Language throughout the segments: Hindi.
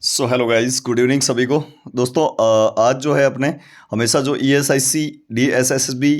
So hello guys, good evening सभी को। दोस्तों, आज जो है अपने हमेशा जो ESIC, DSSB,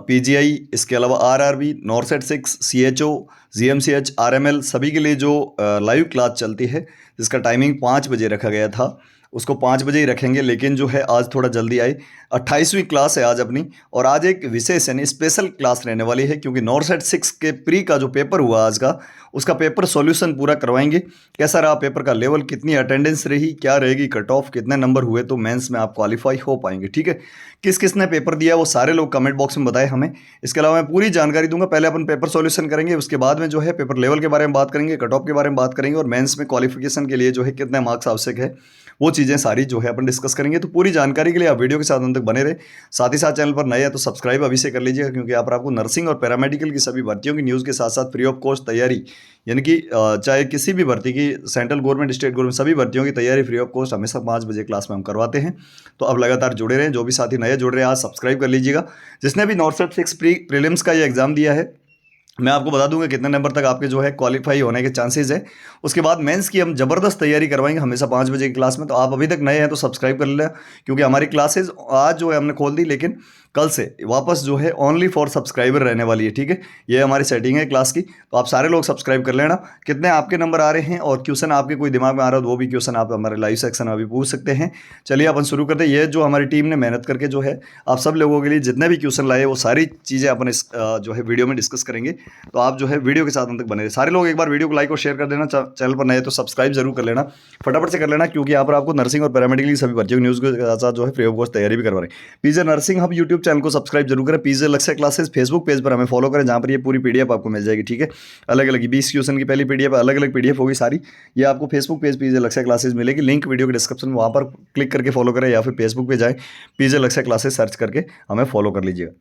PGI, इसके अलावा RRB, NORCET 6, CHO, GMCH, RML सभी के लिए जो लाइव क्लास चलती है जिसका टाइमिंग 5 बजे रखा गया था, उसको 5 बजे ही रखेंगे। लेकिन जो है आज थोड़ा जल्दी आई। 28वीं क्लास है आज अपनी, और आज एक विशेष यानी स्पेशल क्लास रहने वाली है क्योंकि नॉरसेट 6 के प्री का जो पेपर हुआ आज का, उसका पेपर सॉल्यूशन पूरा करवाएंगे। कैसा रहा पेपर का लेवल, कितनी अटेंडेंस रही, क्या रहेगी कट ऑफ, कितने नंबर हुए तो मेंस में आप क्वालिफाई हो पाएंगे। ठीक है, किस किस ने पेपर दिया वो सारे लोग कमेंट बॉक्स में बताएं हमें। इसके अलावा मैं पूरी जानकारी दूंगा। पहले अपन पेपर सॉल्यूशन करेंगे, उसके बाद में जो है पेपर लेवल के बारे में बात करेंगे, कट ऑफ के बारे में बात करेंगे, और मेंस में क्वालिफिकेशन के लिए जो है कितने मार्क्स आवश्यक है वो चीज़ें सारी जो है अपन डिस्कस करेंगे। तो पूरी जानकारी के लिए आप वीडियो के साथ अंत तक बने रहे। साथ ही साथ चैनल पर नए हैं तो सब्सक्राइब अभी से कर लीजिएगा, क्योंकि यहाँ पर आपको नर्सिंग और पैरामेडिकल की सभी भर्तियों की न्यूज़ के साथ साथ फ्री ऑफ कॉस्ट तैयारी, यानी कि चाहे किसी भी भर्ती की, सेंट्रल गवर्नमेंट, स्टेट गवर्नमेंट, सभी भर्तियों की तैयारी फ्री ऑफ कॉस्ट हमेशा 5 बजे क्लास में हम करवाते हैं। तो अब लगातार जुड़े रहें। जो भी साथी नए जुड़ रहे हैं आज सब्सक्राइब कर लीजिएगा। जिसने भी नॉरसेट 6 प्रीलिम्स का ये एग्जाम दिया है, मैं आपको बता दूंगा कितने नंबर तक आपके जो है क्वालिफाई होने के चांसेस है। उसके बाद मेंस की हम जबरदस्त तैयारी करवाएंगे हमेशा 5 बजे की क्लास में। तो आप अभी तक नए हैं तो सब्सक्राइब कर लेना, क्योंकि हमारी क्लासेज आज जो है हमने खोल दी, लेकिन कल से वापस जो है ओनली फॉर सब्सक्राइबर रहने वाली है। ठीक है, ये हमारी सेटिंग है क्लास की। तो आप सारे लोग सब्सक्राइब कर लेना। कितने आपके नंबर आ रहे हैं और क्वेश्चन आपके कोई दिमाग में आ रहा हो तो वो भी क्वेश्चन आप हमारे लाइव सेक्शन में भी पूछ सकते हैं। चलिए अपन शुरू करते हैं। ये जो हमारी टीम ने मेहनत करके जो है आप सब लोगों के लिए जितने भी क्वेश्चन लाए वो सारी चीज़ें अपन इस जो है वीडियो में डिस्कस करेंगे। तो आप जो है वीडियो के साथ अंत तक बने रहे। सारे लोग एक बार वीडियो को लाइक और शेयर कर देना। चैनल पर नए तो सब्सक्राइब जरूर कर लेना, फटाफट से कर लेना, क्योंकि यहाँ पर आपको नर्सिंग और पैरामेडिकल की सभी भर्तियों की न्यूज़ के साथ साथ जो है फ्री ऑफ कॉस्ट तैयारी भी करवा रहे हैं। पीजे नर्सिंग हब यूट्यूब चैनल को सब्सक्राइब जरूर करें। पीजे लक्ष्य क्लासेस फेसबुक पेज पर हमें फॉलो करें, जहाँ पर ये पूरी PDF आपको मिल जाएगी। ठीक है, अलग अलग 20 क्वेश्चन की पहली PDF, अलग अलग PDF होगी सारी। ये आपको फेसबुक पेज पीजे लक्ष्य क्लासेस मिलेगी, लिंक वीडियो के डिस्क्रिप्शन में, वहाँ पर क्लिक करके फॉलो करें, या फिर फेसबुक पे जाए पीजे लक्ष्य क्लासेस सर्च करके हमें फॉलो कर लीजिएगा।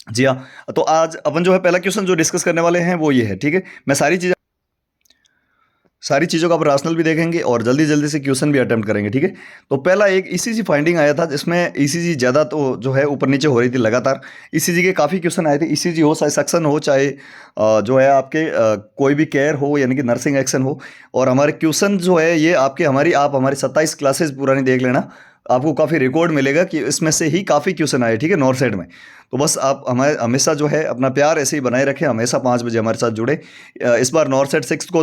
जी हाँ, तो आज अपन जो है पहला क्वेश्चन जो डिस्कस करने वाले हैं वो ये है। ठीक है, मैं सारी चीज़ों का आप राशनल भी देखेंगे और जल्दी जल्दी से क्वेश्चन भी अटेम्प्ट करेंगे। ठीक है, तो पहला एक ECG फाइंडिंग आया था, जिसमें ECG ज़्यादा तो जो है ऊपर नीचे हो रही थी लगातार। ECG के काफ़ी क्वेश्चन आए थे। ECG हो, चाहे सक्शन हो, चाहे जो है आपके कोई भी केयर हो, यानी कि नर्सिंग एक्शन हो। और हमारे क्वेश्चन जो है ये आपके आप हमारी 27 क्लासेस पुरानी देख लेना, आपको काफ़ी रिकॉर्ड मिलेगा कि इसमें से ही काफ़ी क्वेश्चन आए। ठीक है, नॉरसेट में। तो बस आप हमारे हमेशा जो है अपना प्यार ऐसे ही बनाए रखें, हमेशा 5 बजे हमारे साथ जुड़े। इस बार नॉरसेट 6 को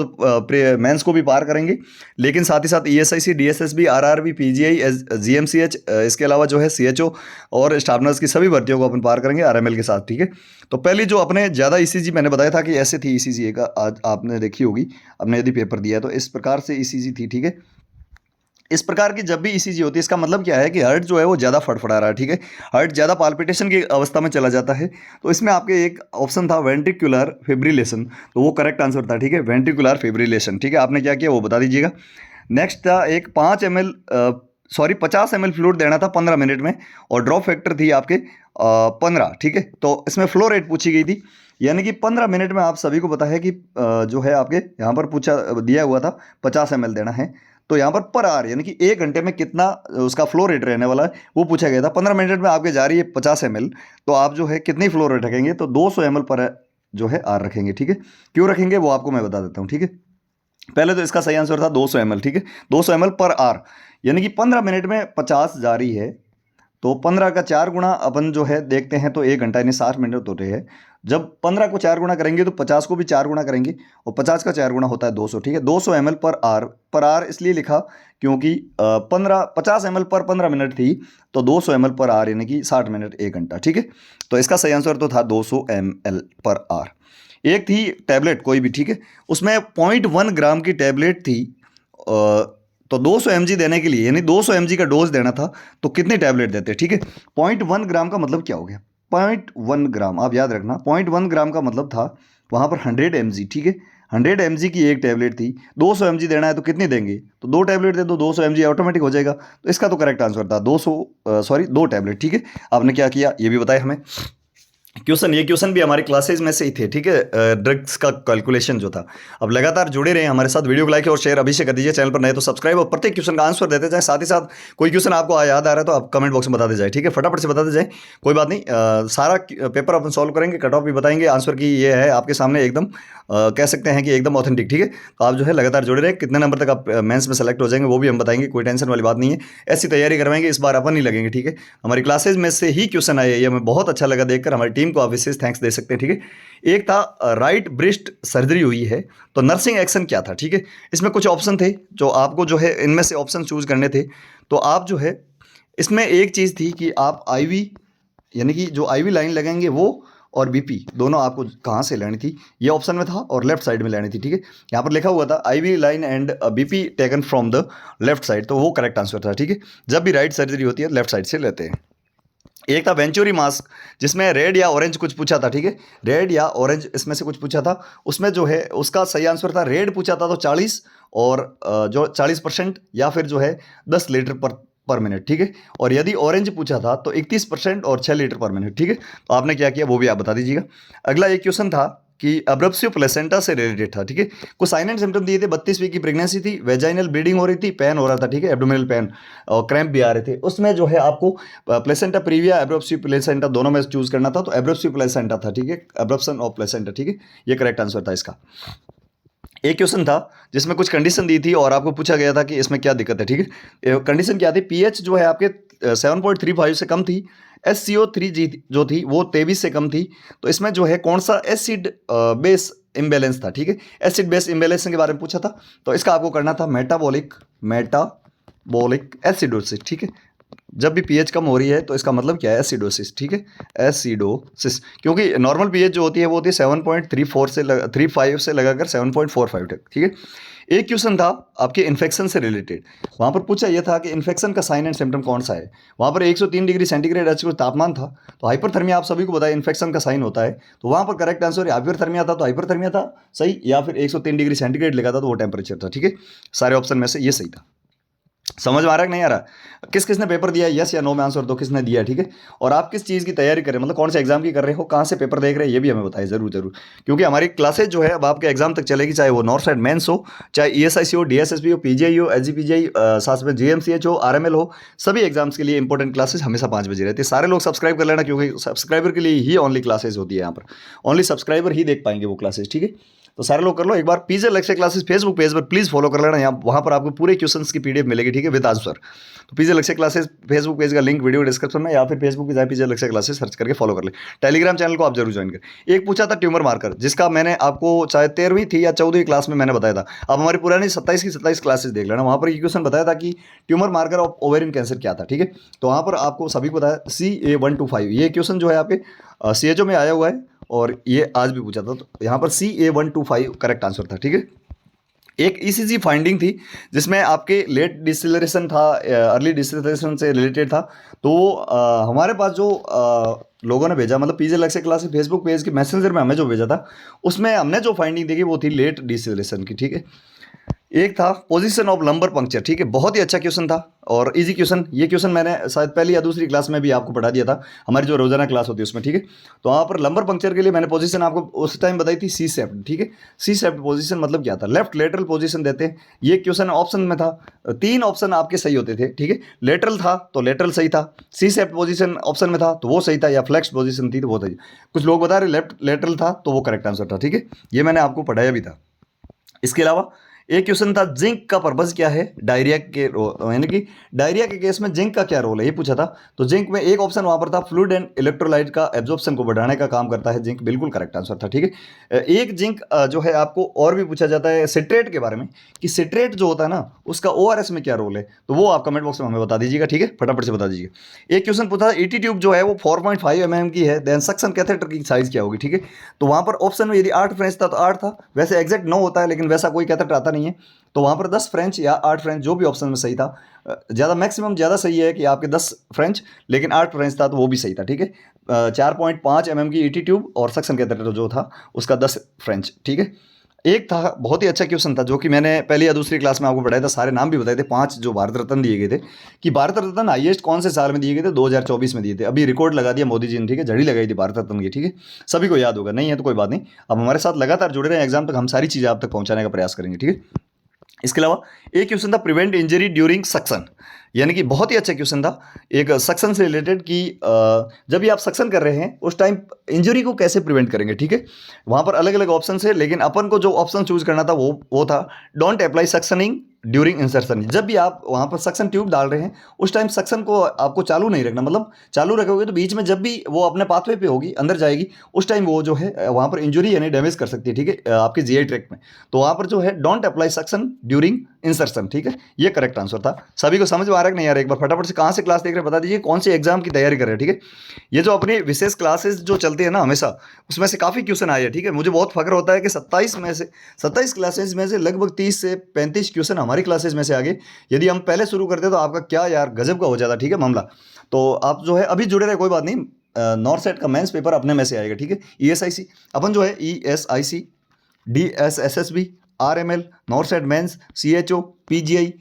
मेंस को भी पार करेंगे, लेकिन साथ ही साथ ESIC, DSSB, RRB, PGI, GMCH, इसके अलावा जो है CHO और स्टाफ नर्स की सभी भर्तियों को अपन पार करेंगे RML के साथ। ठीक है, तो पहली जो अपने ज़्यादा ECG मैंने बताया था कि ऐसे थी ECG एक, आज आपने देखी होगी, आपने यदि पेपर दिया है तो इस प्रकार से ECG थी। ठीक है, इस प्रकार की जब भी ECG होती है, इसका मतलब क्या है कि हार्ट जो है वो ज़्यादा फड़फड़ा रहा है। ठीक है, हार्ट ज़्यादा पाल्पिटेशन की अवस्था में चला जाता है। तो इसमें आपके एक ऑप्शन था वेंट्रिकुलर फिब्रिलेशन, तो वो करेक्ट आंसर था। ठीक है, वेंट्रिकुलर फिब्रिलेशन। ठीक है, आपने क्या किया वो बता दीजिएगा। नेक्स्ट था एक 50 ml फ्लूइड देना था 15 मिनट में, और ड्रॉप फैक्टर थी आपके 15। ठीक है, तो इसमें फ्लो रेट पूछी गई थी, यानी कि 15 मिनट में आप सभी को पता है कि जो है आपके यहाँ पर पूछा दिया हुआ था 50 ml देना है। तो यहाँ पर आर यानी कि 1 घंटे में कितना उसका फ्लो रेट रहने वाला है वो पूछा गया था। 15 मिनट में आपके जा रही है 50 ml, तो आप जो है कितनी फ्लो रेट रखेंगे, तो 200 ml पर जो है आर रखेंगे। ठीक है, क्यों रखेंगे वो आपको मैं बता देता हूँ। ठीक है, पहले तो इसका सही आंसर था 200 ml। ठीक है, 200 ml पर आर, यानी कि 15 मिनट में 50 जा रही है, तो 15 का 4 गुना अपन जो है देखते हैं, तो 1 घंटा यानी 60 मिनट होते हैं। जब 15 को 4 गुना करेंगे तो 50 को भी 4 गुना करेंगे, और 50 का 4 गुना होता है 200। ठीक है, 200 ml पर आर इसलिए लिखा क्योंकि 50 ml पर 15 मिनट थी, तो 200 ml पर आर यानी कि 60 मिनट 1 घंटा। ठीक है, तो इसका सही आंसर तो था 200 ml पर आर। एक थी टैबलेट कोई भी। ठीक है, उसमें 0.1 ग्राम की टैबलेट थी, तो 200 mg देने के लिए, यानी 200 mg का डोज देना था, तो कितनी टैबलेट देते हैं। ठीक है, 0.1 ग्राम का मतलब क्या हो गया, 0.1 ग्राम आप याद रखना, 0.1 ग्राम का मतलब था वहाँ पर 100 mg। ठीक है, 100 mg की एक टैबलेट थी, 200 mg देना है तो कितनी देंगे, तो 2 टैबलेट दे दो, 200 mg ऑटोमेटिक हो जाएगा। तो इसका तो करेक्ट आंसर था 200 2 टैबलेट। ठीक है, आपने क्या किया ये भी बताया हमें। क्वेश्चन, ये क्वेश्चन भी हमारी क्लासेज में से ही थे, ठीक है, ड्रग्स का कैलकुलेशन जो था। अब लगातार जुड़े रहे हमारे साथ, वीडियो को लाइक और शेयर अभी से कर दीजिए, चैनल पर नए तो सब्सक्राइब, और प्रत्येक क्वेश्चन का आंसर देते जाए। साथ ही साथ कोई क्वेश्चन आपको याद आ रहा है तो आप कमेंट बॉक्स में बताते जाए, ठीक है, फटाफट से बताते जाए, कोई बात नहीं। सारा पेपर अपन सॉल्व करेंगे, कट ऑफ भी बताएंगे, आंसर की ये है आपके सामने एकदम कह सकते हैं कि एकदम ऑथेंटिक, ठीक है। तो आप जो है लगातार जुड़े रहे, कितने नंबर तक आप मेंस में सेलेक्ट हो जाएंगे वो भी हम बताएंगे, कोई टेंशन वाली बात नहीं है, ऐसी तैयारी करवाएंगे, इस बार अपन नहीं लगेंगे, ठीक है। हमारी क्लासेज में से ही क्वेश्चन आए, ये हमें बहुत अच्छा लगा देखकर, हमारी टीम को आप विशेष थैंक्स दे सकते हैं, ठीक है। एक था राइट ब्रेस्ट सर्जरी हुई है तो नर्सिंग एक्शन क्या था, ठीक है। इसमें कुछ ऑप्शन थे जो आपको जो है इनमें से ऑप्शन चूज करने थे। तो आप जो है इसमें एक चीज़ थी कि आप आईवी, यानी कि जो आईवी लाइन लगाएंगे वो, और बीपी दोनों आपको कहाँ से लेनी थी, ये ऑप्शन में था, और लेफ्ट साइड में लेनी थी, ठीक है। यहाँ पर लिखा हुआ था IV line and BP taken from the left side, तो वो करेक्ट आंसर था, ठीक है। जब भी राइट सर्जरी होती है लेफ्ट साइड से लेते हैं। एक था वेंचुरी मास्क, जिसमें रेड या ऑरेंज कुछ पूछा था, ठीक है, रेड या ऑरेंज इसमें से कुछ पूछा था। उसमें जो है उसका सही आंसर था रेड पूछा था तो 40, और जो 40% या फिर जो है 10 लीटर पर मिनट, ठीक है। और यदि ऑरेंज पूछा था तो 31% और 6 लीटर पर मिनट, ठीक है। तो आपने क्या किया वो भी आप बता दीजिएगा। अगला एक क्वेश्चन था कि अब्रप्सियो प्लेसेंटा से रिलेटेड था, ठीक है। कुछ साइन एंड सिम्टम दिए थे, 32 वीक की प्रेगनेंसी थी, वेजाइनल ब्लीडिंग हो रही थी, पेन हो रहा था, ठीक है, एब्डोमिनल पेन, और क्रैम्प भी आ रहे थे। उसमें जो है आपको प्लेसेंटा प्रीविया, एब्रप्सियो प्लेसेंटा दोनों में चूज करना था, तो एब्रप्सियो प्लेसेंटा था, ठीक है, एब्रप्शन ऑफ प्लेसेंटा, ठीक है, ये करेक्ट आंसर था इसका। एक क्वेश्चन था जिसमें कुछ कंडीशन दी थी और आपको पूछा गया था कि इसमें क्या दिक्कत है, ठीक है। कंडीशन क्या थी, पीएच जो है आपके 7.35 से कम थी, SCO3 जी जो थी वो 23 से कम थी। तो इसमें जो है कौन सा एसिड बेस इम्बेलेंस था, ठीक है, एसिड बेस इम्बेलेंस के बारे में पूछा था। तो इसका आपको करना था मेटाबॉलिक एसिडोसिस, ठीक है। जब भी पीएच कम हो रही है तो इसका मतलब क्या है, एसिडोसिस, ठीक है, एसिडोसिस, क्योंकि नॉर्मल पीएच जो होती है वो होती है 7.34 से 35 से लगाकर 7.45 तक, ठीक है। एक क्वेश्चन था आपके इन्फेक्शन से रिलेटेड, वहाँ पर पूछा यह था कि इन्फेक्शन का साइन एंड सिम्टम कौन सा है। वहाँ पर 103 डिग्री सेंटीग्रेड एचओ तापमान था, तो हाइपरथर्मिया आप सभी को बताया इन्फेक्शन का साइन होता है। तो वहाँ पर करेक्ट आंसर हाइपरथर्मिया था, तो हाइपरथर्मिया था सही, या फिर 103 डिग्री सेंटीग्रेड लिखा था तो वो टेम्परेचर था, ठीक है। सारे ऑप्शन में से ये सही था। समझ में आ रहा है कि नहीं आ रहा, किस किसने पेपर दिया है, यस या नो में आंसर दो, किसने दिया है, ठीक है। और आप किस चीज़ की तैयारी कर रहे हैं, मतलब कौन से एग्जाम की कर रहे हो, कहाँ से पेपर देख रहे हैं, ये भी हमें बताइए जरूर जरूर, क्योंकि हमारी क्लासेज जो है अब आपके एग्जाम तक चलेगी, चाहे वो नॉर्थ साइड मेंस हो, चाहे ईएसआईसी हो, डीएसएसबी हो, पीजीआई हो, एसजीपीजीआई, साथ में जीएमसीएच हो, आरएमएल हो, सभी एग्जाम्स के लिए इंपॉर्टेंट क्लासेज हमेशा 5 बजे रहती है। सारे लोग सब्सक्राइब कर लेना, क्योंकि सब्सक्राइबर के लिए ही ओनली क्लासेज होती है यहाँ पर, ओनली सब्सक्राइबर ही देख पाएंगे वो क्लासेज, ठीक है। तो सारे लोग कर लो एक बार, पीजे लेक्चर क्लासेस फेसबुक पेज पर प्लीज फॉलो कर लेना, यहाँ वहाँ पर आपको पूरे क्वेश्चंस की पीडीएफ मिलेगी, ठीक है, विद आंसर। तो पीजे लेक्चर क्लासेस फेसबुक पेज का लिंक वीडियो डिस्क्रिप्शन में, या फिर फेसबुक पे जाए पीजे लेक्चर क्लासेस सर्च करके फॉलो कर ले। टेलीग्राम चैनल को आप जरूर ज्वाइन करें। एक पूछा था ट्यूमर मार्कर, जिसका मैंने आपको चाहे 13वीं थी या 14वीं क्लास में मैंने बताया था। अब हमारी पुरानी 27 की 27 क्लासेस देख लेना, वहाँ पर ये क्वेश्चन बताया था कि tumour marker of ovarian cancer क्या था, ठीक है। तो वहाँ पर आपको सभी को बताया CA125, ये क्वेश्चन जो है आपके CHO में आया हुआ है, और ये आज भी पूछा था, तो यहाँ पर CA125 करेक्ट आंसर था, ठीक है। एक ECG फाइंडिंग थी जिसमें आपके लेट डिसेलरेशन था, अर्ली डिसेलरेशन से रिलेटेड था। तो हमारे पास जो लोगों ने भेजा, मतलब पीजे लेक्चर क्लास फेसबुक पेज के मैसेंजर में हमें जो भेजा था, उसमें हमने जो फाइंडिंग देखी वो थी लेट डिसेलरेशन की, ठीक है। एक था पोजीशन ऑफ लंबर पंक्चर, ठीक है, बहुत ही अच्छा क्वेश्चन था और इजी क्वेश्चन। ये क्वेश्चन मैंने शायद पहली या दूसरी क्लास में भी आपको पढ़ा दिया था, हमारी जो रोजाना क्लास होती है उसमें, ठीक है। तो वहाँ पर लंबर पंक्चर के लिए मैंने पोजीशन आपको उस टाइम बताई थी C-शेप्ड, ठीक है। C-शेप्ड पोजीशन मतलब क्या था, लेफ्ट लेटरल पोजीशन देते हैं। ये क्वेश्चन ऑप्शन में था, 3 ऑप्शन आपके सही होते थे, ठीक है। लेटरल था तो लेटरल सही था, C-शेप्ड पोजीशन ऑप्शन में था तो वो सही था, या फ्लेक्स पोजीशन थी तो वो सही। कुछ लोग बता रहे लेफ्ट लेटरल था तो वो करेक्ट आंसर था, ठीक है। ये मैंने आपको पढ़ाया भी था। इसके अलावा एक क्वेश्चन था जिंक का पर्पज क्या है डायरिया के, यानी कि डायरिया के केस में जिंक का क्या रोल है, ये पूछा था। तो जिंक में एक ऑप्शन वहां पर था फ्लूइड एंड इलेक्ट्रोलाइट का एब्जॉर्प्शन को बढ़ाने का काम करता है जिंक, बिल्कुल करेक्ट आंसर था, ठीक है। एक जिंक जो है आपको और भी पूछा जाता है सिट्रेट के बारे में, कि सिट्रेट जो होता है ना उसका ORS में क्या रोल है, तो वो आप कमेंट बॉक्स में हमें बता दीजिएगा, ठीक है, फटाफट से बता दीजिएगा। एक क्वेश्चन पूछा ET ट्यूब जो है वो 4.5 mm की है, देन सक्शन कैथेटर की साइज क्या होगी, ठीक है। तो वहां पर ऑप्शन में यदि 8 फ्रेंच था तो 8 था, वैसे एग्जैक्ट 9 होता है लेकिन वैसा कोई कैथेटर आता नहीं है, तो वहाँ पर 10 फ्रेंच या 8 फ्रेंच जो भी ऑप्शन में सही था। ज़्यादा मैक्सिमम ज़्यादा सही है कि आपके 10 फ्रेंच, लेकिन 8 फ्रेंच था तो वो भी सही था, ठीक है। 4.5 mm की ET ट्यूब और सक्शन कैथेटर जो था उसका 10 फ्रेंच, ठीक है। एक था बहुत ही अच्छा क्वेश्चन था जो कि मैंने पहली या दूसरी क्लास में आपको पढ़ाया था, सारे नाम भी बताए थे, 5 जो भारत रत्न दिए गए थे कि भारत रत्न हाईएस्ट कौन से साल में दिए गए थे, 2024 में दिए थे। अभी रिकॉर्ड लगा दिया मोदी जी ने, ठीक है, झड़ी लगाई थी भारत रत्न की, ठीक है, सभी को याद होगा, नहीं है तो कोई बात नहीं। अब हमारे साथ लगातार जुड़े रहे एग्जाम तक, हम सारी चीज़ें आप तक पहुंचाने का प्रयास करेंगे, ठीक है। इसके अलावा एक क्वेश्चन था प्रिवेंट इंजरी ड्यूरिंग सक्शन, यानी कि बहुत ही अच्छा क्वेश्चन था एक सक्शन से रिलेटेड कि जब भी आप सक्शन कर रहे हैं उस टाइम इंजरी को कैसे प्रिवेंट करेंगे, ठीक है। वहाँ पर अलग अलग ऑप्शन है, लेकिन अपन को जो ऑप्शन चूज करना था वो था don't apply suctioning during insertion. जब भी आप वहाँ पर सक्शन ट्यूब डाल रहे हैं उस टाइम सक्शन को आपको चालू नहीं रखना, मतलब चालू रखोगे तो बीच में जब भी वो अपने पाथवे पे होगी, अंदर जाएगी, उस टाइम वो जो है वहाँ पर इंजरी यानी डैमेज कर सकती है, ठीक है, आपके जीआई ट्रैक्ट में। तो वहाँ पर जो है don't apply suction during insertion, ठीक है, ये करेक्ट आंसर था। सभी को समझ में आ रहा है कि नहीं आ रहा है? एक बार फटाफट से कहाँ से क्लास देख रहे हैं बता दीजिए, कौन सी एग्जाम की तैयारी कर रहे हैं, ठीक है। ये जो अपनी विशेष क्लासेस जो चलती है ना हमेशा, उसमें से काफ़ी क्वेश्चन आए हैं, ठीक है। मुझे बहुत फख्र होता है कि 27 क्लासेज में से लगभग 30 से 35 क्वेश्चन हमारी क्लासेज में से आ गए। यदि हम पहले शुरू करते तो आपका क्या यार गजब का हो जाता, ठीक है मामला। तो आप जो है अभी जुड़े रहे, कोई बात नहीं। नॉर्थ सेट का मेंस पेपर अपने में से आएगा, ठीक है। ईएसआईसी अपन जो है ESIC, DSSSB, RML, NORCET mains, CHO, PGI,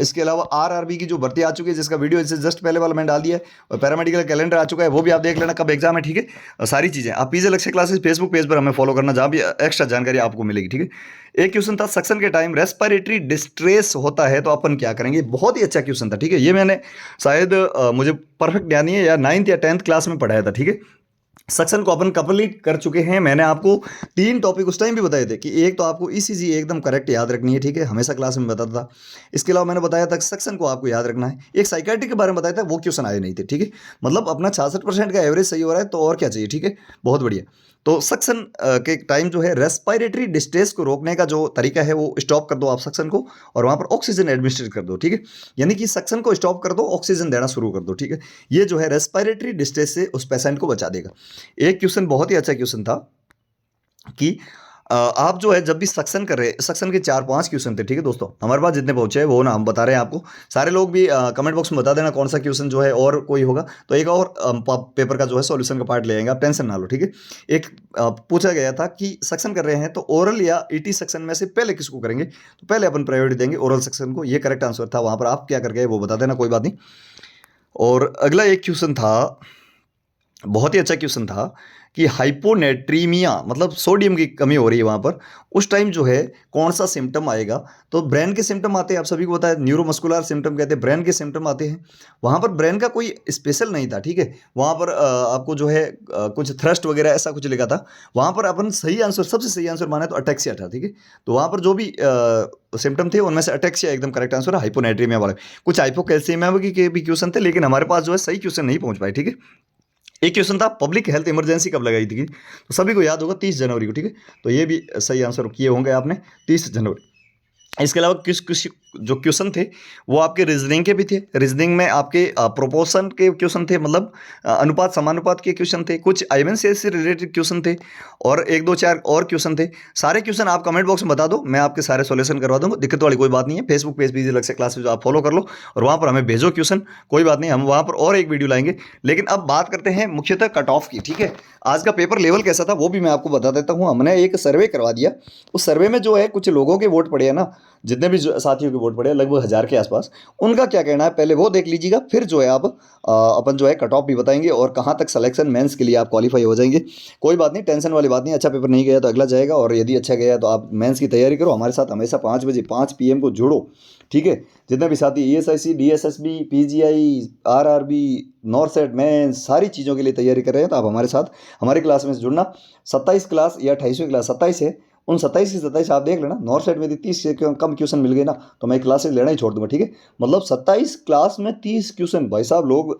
इसके अलावा आरआरबी की जो भर्ती आ चुकी है जिसका वीडियो इससे जस्ट पहले वाला मैंने डाल दिया है, और पैरामेडिकल कैलेंडर आ चुका है, वो भी आप देख लेना कब एग्जाम है, ठीक है। सारी चीज़ें आप पीजे लक्ष्य क्लासेस फेसबुक पेज पर हमें फॉलो करना, जहाँ भी एक्स्ट्रा जानकारी आपको मिलेगी, ठीक है। एक क्वेश्चन था सक्शन के टाइम रेस्पिरेटरी डिस्ट्रेस होता है तो अपन क्या करेंगे, बहुत ही अच्छा क्वेश्चन था, ठीक है। ये मैंने शायद मुझे परफेक्ट याद नहीं है या 9th या 10th क्लास में पढ़ाया था, ठीक है। सेक्शन को अपन कंप्लीट कर चुके हैं। मैंने आपको 3 टॉपिक उस टाइम भी बताए थे कि एक तो आपको ईसीजी एकदम करेक्ट याद रखनी है, ठीक है, हमेशा क्लास में बताता था। इसके अलावा मैंने बताया था कि सेक्शन को आपको याद रखना है। एक साइकाट्री के बारे में बताया था, वो क्वेश्चन आए नहीं थे, ठीक है। मतलब अपना 66% का एवरेज सही हो रहा है तो और क्या चाहिए, ठीक है, बहुत बढ़िया। तो सक्शन के टाइम जो है रेस्पिरेटरी डिस्ट्रेस को रोकने का जो तरीका है वो स्टॉप कर दो आप सक्शन को, और वहाँ पर ऑक्सीजन एडमिनिस्ट्रेट कर दो, ठीक है। यानी कि सक्शन को स्टॉप कर दो, ऑक्सीजन देना शुरू कर दो, ठीक है। ये जो है रेस्पिरेटरी डिस्ट्रेस से उस पेशेंट को बचा देगा। एक क्वेश्चन बहुत ही अच्छा क्वेश्चन था कि आप जो है जब भी सक्शन कर रहे हैं, सक्शन के 4-5 क्वेश्चन थे, ठीक है दोस्तों, हमारे पास जितने पहुंचे हैं वो ना हम बता रहे हैं आपको। सारे लोग भी कमेंट बॉक्स में बता देना कौन सा क्वेश्चन जो है, और कोई होगा तो एक और पेपर का जो है सॉल्यूशन का पार्ट ले आएंगे, आप टेंशन ना लो, ठीक है। एक पूछा गया था कि सक्शन कर रहे हैं तो ओरल या ईटी सेक्शन में से पहले किसको करेंगे, तो पहले अपन प्रायोरिटी देंगे ओरल सेक्शन को। ये करेक्ट आंसर था। वहाँ पर आप क्या करके वो बता देना, कोई बात नहीं। और अगला एक क्वेश्चन था, बहुत ही अच्छा क्वेश्चन था कि हाइपोनेट्रीमिया मतलब सोडियम की कमी हो रही है वहाँ पर, उस टाइम जो है कौन सा सिम्टम आएगा। तो ब्रेन के सिम्टम आते हैं, आप सभी को पता है, न्यूरोमस्कुलर सिम्टम कहते हैं, ब्रेन के सिम्टम आते हैं। वहाँ पर ब्रेन का कोई स्पेशल नहीं था, ठीक है। वहाँ पर आपको जो है कुछ थ्रस्ट वगैरह ऐसा कुछ लिखा था। वहाँ पर अपन सही आंसर, सबसे सही आंसर माने तो अटेक्सिया था, ठीक है। तो वहाँ पर जो भी सिम्टम थे उनमें से अटेक्सिया एकदम करेक्ट आंसर है, हाइपोनेट्रीमिया वाले। कुछ हाइपोकैल्सीमिया के भी क्वेश्चन थे, लेकिन हमारे पास जो है सही क्वेश्चन नहीं पहुँच पाए, ठीक है। एक क्वेश्चन था पब्लिक हेल्थ इमरजेंसी कब लगाई थी, तो सभी को याद होगा 30 जनवरी को, ठीक है। तो ये भी सही आंसर किए होंगे आपने, 30 जनवरी। इसके अलावा किस किस जो क्वेश्चन थे वो आपके रीजनिंग के भी थे। रीजनिंग में आपके प्रोपोर्शन के क्वेश्चन थे, मतलब अनुपात समानुपात के क्वेश्चन थे, कुछ आईएमएनसी से रिलेटेड क्वेश्चन थे, और 1-2-4 और क्वेश्चन थे। सारे क्वेश्चन आप कमेंट बॉक्स में बता दो, मैं आपके सारे सॉल्यूशन करवा दूंगा, दिक्कत वाली कोई बात नहीं है। फेसबुक पेज पीजी लक्ष्य क्लासेस आप फॉलो कर लो और वहाँ पर हमें भेजो क्वेश्चन, कोई बात नहीं, हम वहाँ पर और एक वीडियो लाएंगे। लेकिन अब बात करते हैं मुख्यतः कट ऑफ की, ठीक है। आज का पेपर लेवल कैसा था वो भी मैं आपको बता देता हूँ। हमने एक सर्वे करवा दिया, उस सर्वे में जो है कुछ लोगों के वोट पड़े हैं ना, जितने भी साथियों के वोट पड़े हैं लगभग 1000 के आसपास, उनका क्या कहना है पहले वो देख लीजिएगा, फिर जो है आप अपन जो है कट ऑफ भी बताएंगे और कहाँ तक सिलेक्शन मेंस के लिए आप क्वालिफाई हो जाएंगे। कोई बात नहीं, टेंशन वाली बात नहीं, अच्छा पेपर नहीं गया तो अगला जाएगा, और यदि अच्छा गया तो आप मेंस की तैयारी करो। हमारे साथ हमेशा 5 बजे 5 PM को जुड़ो, ठीक है। जितने भी साथी ESIC, DSSB, PGI, RRB, NORCET mains सारी चीज़ों के लिए तैयारी कर रहे हैं तो आप हमारे साथ हमारी क्लास में जुड़ना। 27 क्लास या 28वीं क्लास 27 है, उन 27 की 27 आप देख लेना। नॉर्थ साइड में यदि 30 से कम क्वेश्चन मिल गए ना तो मैं क्लासेस लेना ही छोड़ दूंगा, ठीक है। मतलब 27 क्लास में 30 क्वेश्चन, भाई साहब लोग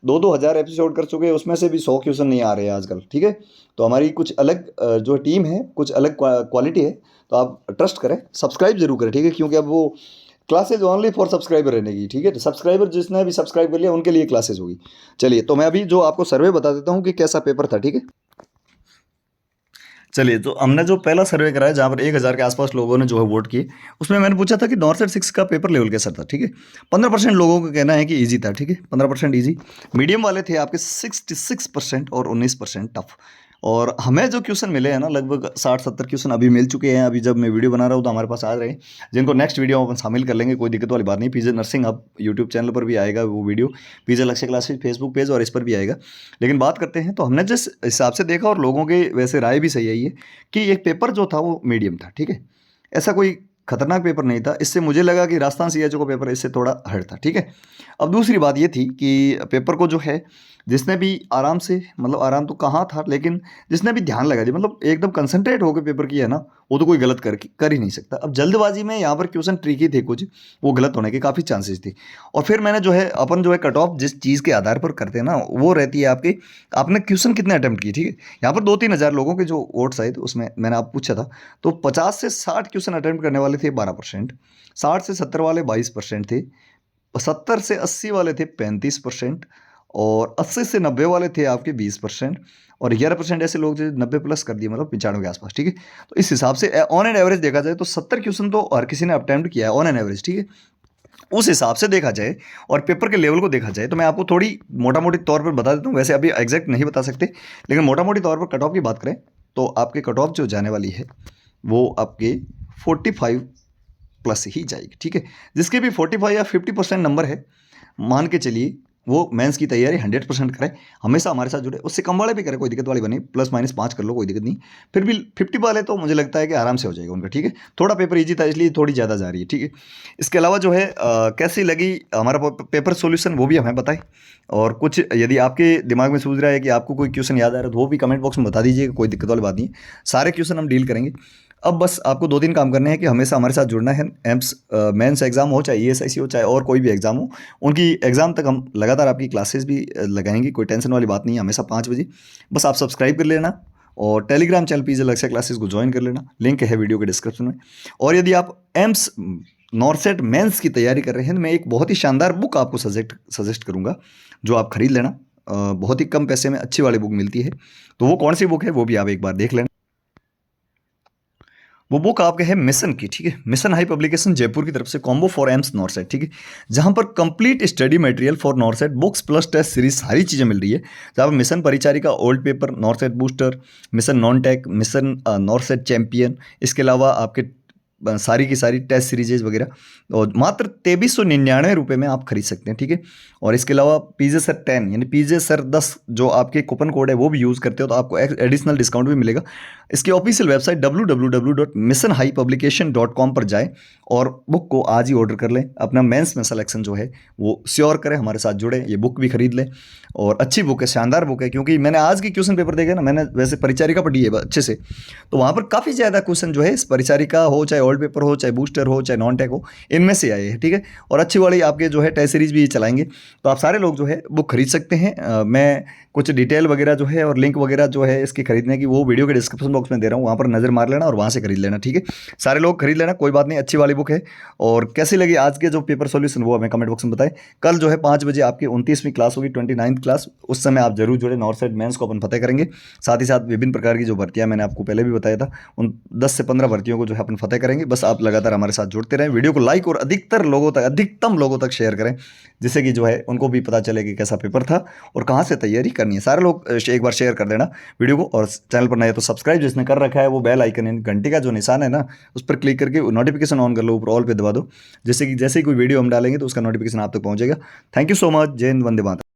2-2 हज़ार एपिसोड कर चुके हैं, उसमें से भी 100 क्वेश्चन नहीं आ रहे हैं आजकल, ठीक है। तो हमारी कुछ अलग जो टीम है, कुछ अलग क्वालिटी है, तो आप ट्रस्ट करें, सब्सक्राइब जरूर करें, ठीक है, क्योंकि अब वो क्लासेज ओनली फॉर सब्सक्राइबर रहने की, ठीक है। तो सब्सक्राइबर जिसने भी सब्सक्राइब कर लिया उनके लिए क्लासेज होगी। चलिए, तो मैं अभी जो आपको सर्वे बता देता हूँ कि कैसा पेपर था, ठीक है। चलिए, तो हमने जो पहला सर्वे कराया जहाँ पर 1000 के आसपास लोगों ने जो है वोट किए, उसमें मैंने पूछा था कि नॉर्थ सेट 6 का पेपर लेवल कैसा था, ठीक है। 15% लोगों का कहना है कि ईजी था, ठीक है, 15% ईजी। मीडियम वाले थे आपके 66% और 19% टफ, और हमें जो क्वेश्चन मिले हैं ना, लगभग 60-70 क्वेश्चन अभी मिल चुके हैं। अभी जब मैं वीडियो बना रहा हूँ तो हमारे पास आ रहे हैं, जिनको नेक्स्ट वीडियो में अपन शामिल कर लेंगे, कोई दिक्कत वाली बात नहीं। पीजे नर्सिंग हब यूट्यूब चैनल पर भी आएगा वो वीडियो, पीजे लक्ष्य क्लासेस फेसबुक पेज और इस पर भी आएगा। लेकिन बात करते हैं, तो हमने जिस हिसाब से देखा और लोगों के वैसे राय भी सही आई है कि ये पेपर जो था वो मीडियम था, ठीक है, ऐसा कोई खतरनाक पेपर नहीं था। इससे मुझे लगा कि राजस्थान सीएचओ का पेपर इससे थोड़ा हार्ड था, ठीक है। अब दूसरी बात ये थी कि पेपर को जो है जिसने भी आराम से, मतलब आराम तो कहाँ था, लेकिन जिसने भी ध्यान लगा दिया, मतलब एकदम कंसंट्रेट होकर पेपर किया ना, वो तो कोई गलत कर ही नहीं सकता। अब जल्दबाजी में यहाँ पर क्वेश्चन ट्रिकी थे कुछ, वो गलत होने के काफ़ी चांसेस थे। और फिर मैंने जो है अपन जो है कट ऑफ जिस चीज़ के आधार पर करते हैं ना, वो रहती है आपके, आपने क्वेश्चन कितने अटैम्प्ट किए, ठीक है। यहाँ पर 2-3 हज़ार लोगों के जो वोट्स आए थे उसमें मैंने आप पूछा था, तो 50 से 60 क्वेश्चन अटैम्प्ट करने वाले थे 12%, 60 से 70 वाले 22% थे, 70 से 80 वाले थे 35%, और 80 से 90 वाले थे आपके 20%, और 11% ऐसे लोग जो 90 प्लस कर दिए, मतलब 95 के आसपास, ठीक है। तो इस हिसाब से ऑन एन एवरेज देखा जाए तो 70 क्वेश्चन तो हर किसी ने अटेम्प्ट किया है ऑन एन एवरेज, ठीक है। उस हिसाब से देखा जाए और पेपर के लेवल को देखा जाए तो मैं आपको थोड़ी मोटा मोटी तौर पर बता देता हूँ। वैसे अभी एग्जैक्ट नहीं बता सकते, लेकिन मोटा मोटी तौर पर कट ऑफ की बात करें तो आपके कट ऑफ जो जाने वाली है वो आपके 45 प्लस ही जाएगी, ठीक है। जिसके भी 45 या 50% नंबर है, मान के चलिए वो मेंस की तैयारी 100% करें, हमेशा हमारे साथ जुड़े। उससे कम वाले भी करें, कोई दिक्कत वाली बनी, प्लस माइनस 5 कर लो, कोई दिक्कत नहीं। फिर भी 50 वाले तो मुझे लगता है कि आराम से हो जाएगा उनका, ठीक है। थोड़ा पेपर ईजी था इसलिए थोड़ी ज़्यादा जा रही है, ठीक है। इसके अलावा जो है कैसी लगी हमारा पेपर सोल्यूशन वो भी हमें बताएं। और कुछ यदि आपके दिमाग में सूझ रहा है कि आपको कोई क्वेश्चन याद आ रहा है तो वो भी कमेंट बॉक्स में बता दीजिएगा, कोई दिक्कत वाली बात नहीं है। सारे क्वेश्चन हम डील करेंगे। अब बस आपको 2 दिन काम करने हैं कि हमेशा हमारे साथ जुड़ना है। एम्स मेंस एग्जाम हो, चाहे ईएसआईसी हो, चाहे और कोई भी एग्जाम हो, उनकी एग्जाम तक हम लगातार आपकी क्लासेस भी लगाएंगे, कोई टेंशन वाली बात नहीं है। हमेशा 5 बजे बस आप सब्सक्राइब कर लेना और टेलीग्राम चैनल पीजे लक्ष्य क्लासेस को ज्वाइन कर लेना, लिंक है वीडियो के डिस्क्रिप्शन में। और यदि आप एम्स नॉर्सेट मेंस की तैयारी कर रहे हैं तो मैं एक बहुत ही शानदार बुक आपको सजेस्ट करूंगा, जो आप खरीद लेना। बहुत ही कम पैसे में अच्छी वाली बुक मिलती है। तो वो कौन सी बुक है वो भी आप एक बार देख लेना। वो बुक आपके है मिशन की, ठीक है। मिशन हाई पब्लिकेशन जयपुर की तरफ से कॉम्बो फॉर एम्स नॉर्सेट, ठीक है, जहां पर complete study material for NORCET books plus test series सारी चीज़ें मिल रही है। जहाँ पर मिशन परिचारिका old paper, NORCET booster, mission non tech, mission NORCET champion, इसके अलावा आपके सारी की सारी टेस्ट सीरीजेज वगैरह, और मात्र 2399 रुपये में आप खरीद सकते हैं, ठीक है। और इसके अलावा पीजे सर 10 यानी पीजे सर 10 जो आपके कूपन कोड है वो भी यूज़ करते हो तो आपको एडिशनल डिस्काउंट भी मिलेगा। इसकी ऑफिशियल वेबसाइट www.missionhighpublication.com पर जाएं और बुक को आज ही ऑर्डर कर लें। अपना मेंस में सिलेक्शन जो है वो श्योर करें, हमारे साथ जुड़े, ये बुक भी खरीद लें। और अच्छी बुक है, शानदार बुक है, क्योंकि मैंने आज की क्वेश्चन पेपर देखे ना, मैंने वैसे परिचारिका पढ़ी है अच्छे से, तो वहाँ पर काफ़ी ज़्यादा क्वेश्चन जो है इस परिचारिका हो, चाहे ओल्ड पेपर हो, चाहे बूस्टर हो, चाहे नॉन टेक हो, इनमें से आए हैं, ठीक है। और अच्छी वाली आपके जो है टेस्ट सीरीज भी चलाएंगे, तो आप सारे लोग जो है बुक खरीद सकते हैं। मैं कुछ डिटेल वगैरह जो है और लिंक वगैरह जो है इसके खरीदने की वो वीडियो के डिस्क्रिप्शन बॉक्स में दे रहा हूँ, वहाँ पर नज़र मार लेना और वहाँ से खरीद लेना, ठीक है। सारे लोग खरीद लेना, कोई बात नहीं, अच्छी वाली बुक है। और कैसी लगी आज के जो पेपर सॉल्यूशन वो हमें कमेंट बॉक्स में बताएं। कल जो है 5 बजे आपकी 29वीं क्लास होगी, 29th क्लास, उस समय आप जरूर जुड़े। नॉर्थ मेंस को अपन फतेह करेंगे। साथ ही साथ विभिन्न प्रकार की जो भर्तियां मैंने आपको पहले भी बताया था, उन 10 से 15 भर्तियों को जो है अपन फतेह करेंगे। बस आप लगातार हमारे साथ जुड़ते रहें, वीडियो को लाइक और अधिकतम लोगों तक शेयर करें, जिससे कि जो है उनको भी पता चले कि कैसा पेपर था और कहाँ से तैयारी करनी है। सारे लोग एक बार शेयर कर देना वीडियो को, और चैनल पर नए तो सब्सक्राइब जिसने कर रखा है वो बेल आइकन यानी घंटी का जो निशान है ना, उस पर क्लिक करके नोटिफिकेशन ऑन कर लो, ऊपर ऑल पे दबा दो, जिससे कि जैसे ही कोई वीडियो हम डालेंगे तो उसका नोटिफिकेशन आप तक पहुंचेगा। Thank you so much. जय हिंद, वंदे मातरम।